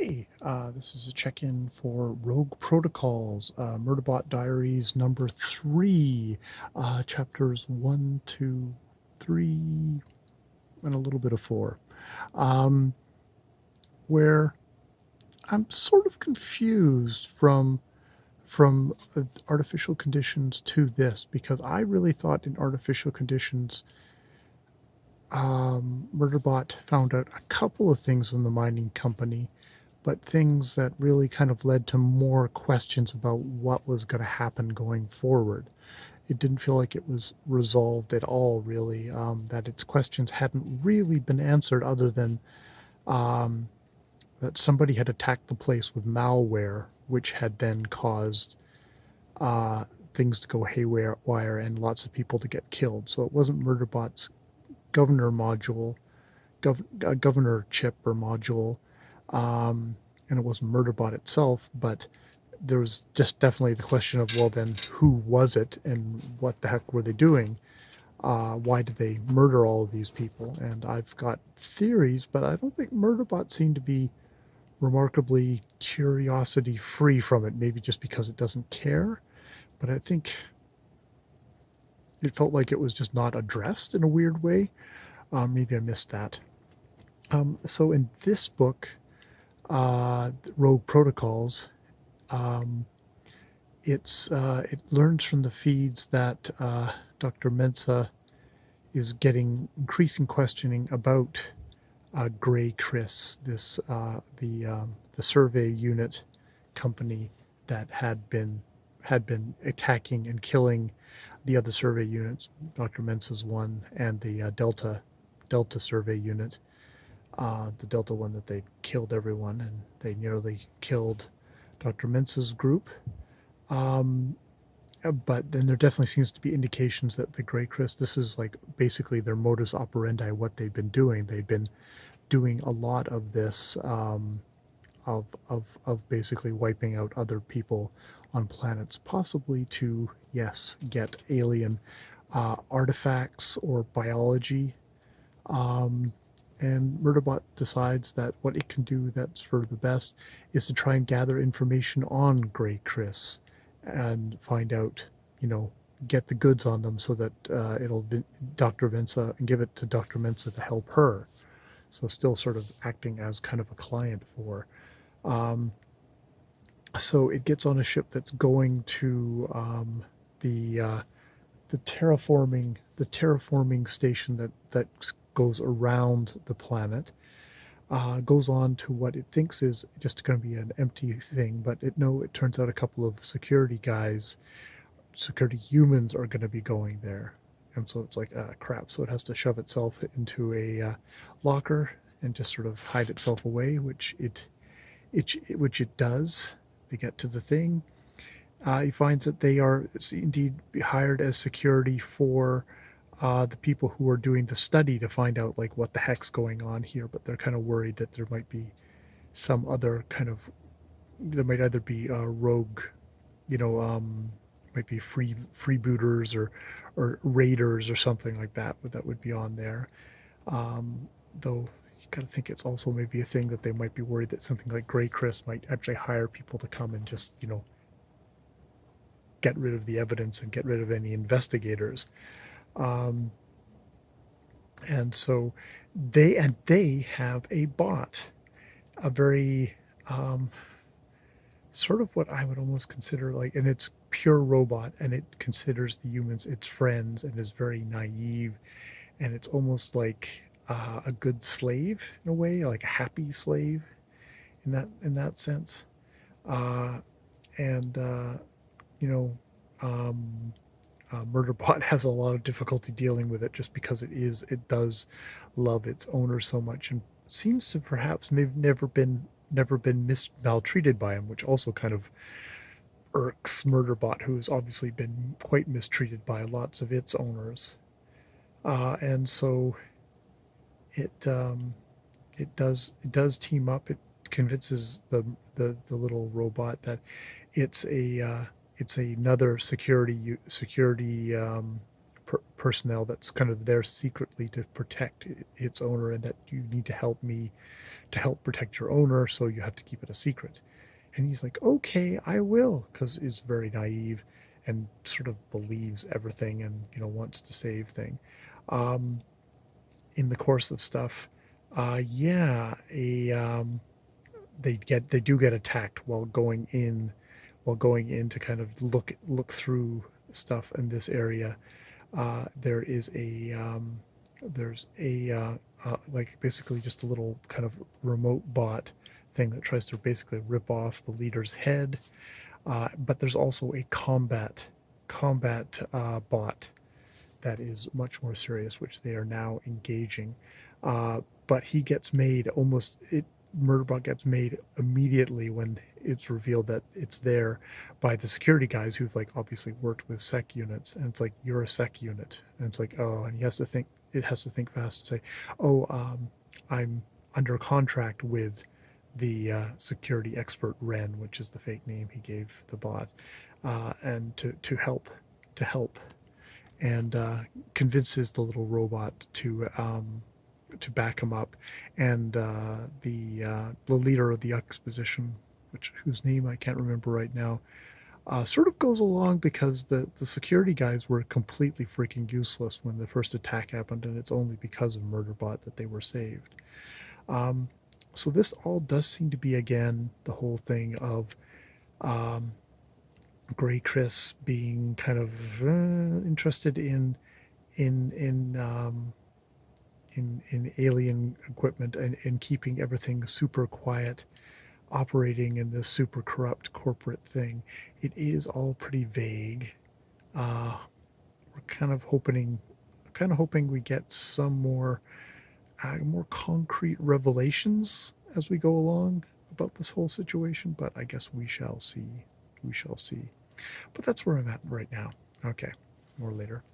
Hey, this is a check-in for Rogue Protocols, Murderbot Diaries number 3, chapters 1 to 3, and a little bit of 4, um, where I'm sort of confused from artificial conditions to this, because I really thought in artificial conditions, Murderbot found out a couple of things in the mining company, but things that really kind of led to more questions about what was going to happen going forward. It didn't feel like it was resolved at all, really, that its questions hadn't really been answered other than um, that somebody had attacked the place with malware, which had then caused uh, things to go haywire and lots of people to get killed. So it wasn't Murderbot's governor module, governor chip or module, um, and it wasn't Murderbot itself, but there was just definitely the question of, well, then who was it and what the heck were they doing? Why did they murder all of these people? And I've got theories, but I don't think Murderbot seemed to be remarkably curiosity free from it, maybe just because it doesn't care. But I think it felt like it was just not addressed in a weird way. Maybe I missed that. So in this book, Rogue Protocols, um, it learns from the feeds that Dr. Mensa is getting increasing questioning about Gray Chris, this the survey unit company that had been attacking and killing the other survey units, Dr. Mensa's one and the Delta survey unit, the Delta one that they killed everyone and they nearly killed Dr. Mensa's group. Um, but then there definitely seems to be indications that the Grey Chris, this is like basically their modus operandi, what they've been doing. They've been doing a lot of this, of basically wiping out other people on planets, possibly to, yes, get alien artifacts or biology. Um, and Murderbot decides that what it can do that's for the best is to try and gather information on Grey Chris and find out, get the goods on them so that it'll Dr. Mensa and give it to Dr. Mensa to help her. So still sort of acting as kind of a client for. Um, so it gets on a ship that's going to the terraforming station that goes around the planet. Goes on to what it thinks is just going to be an empty thing, but it turns out a couple of security humans are going to be going there, and so it's like crap. So it has to shove itself into a locker and just sort of hide itself away, which it does. They get to the thing. He finds that they are indeed hired as security for the people who are doing the study to find out like what the heck's going on here, but they're kind of worried that there might be some other kind of there might either be rogue, you know, might be freebooters or raiders or something like that would be on there. Though you kind of think it's also maybe a thing that they might be worried that something like Grey Chris might actually hire people to come and just get rid of the evidence and get rid of any investigators. Um, and so they have a bot, a very sort of what I would almost consider like, and it's pure robot, and it considers the humans its friends and is very naive, and it's almost like a good slave in a way, like a happy slave in that sense. Uh, and you know, um, Murderbot has a lot of difficulty dealing with it just because it does love its owner so much and seems to perhaps maybe never been maltreated by him, which also kind of irks Murderbot, who has obviously been quite mistreated by lots of its owners. And so it does team up. It convinces the little robot that it's a it's another security personnel that's kind of there secretly to protect its owner, and that you need to help me to help protect your owner, so you have to keep it a secret. And he's like, okay, I will, because he's very naive and sort of believes everything, and wants to save thing. Um, in the course of stuff, yeah, they do get attacked while going in to kind of look through stuff in this area. There is a there's a like basically just a little kind of remote bot thing that tries to basically rip off the leader's head. But there's also a combat bot that is much more serious, which they are now engaging. But he gets made almost it. Murderbot gets made immediately when it's revealed that it's there by the security guys who've like obviously worked with sec units, and it's like, you're a sec unit, and it's like, oh, and he has to think. It has to think fast and say, oh, I'm under contract with the security expert Ren, which is the fake name he gave the bot, and to help and convinces the little robot to back him up. And the leader of the exposition, whose name I can't remember right now, sort of goes along, because the security guys were completely freaking useless when the first attack happened, and it's only because of Murderbot that they were saved. Um, so this all does seem to be, again, the whole thing of um, Gray Chris being kind of interested in in um, in alien equipment, and keeping everything super quiet, operating in this super corrupt corporate thing. It is all pretty vague. We're kind of hoping we get some more concrete revelations as we go along about this whole situation. But I guess we shall see. We shall see. But that's where I'm at right now. Okay, more later.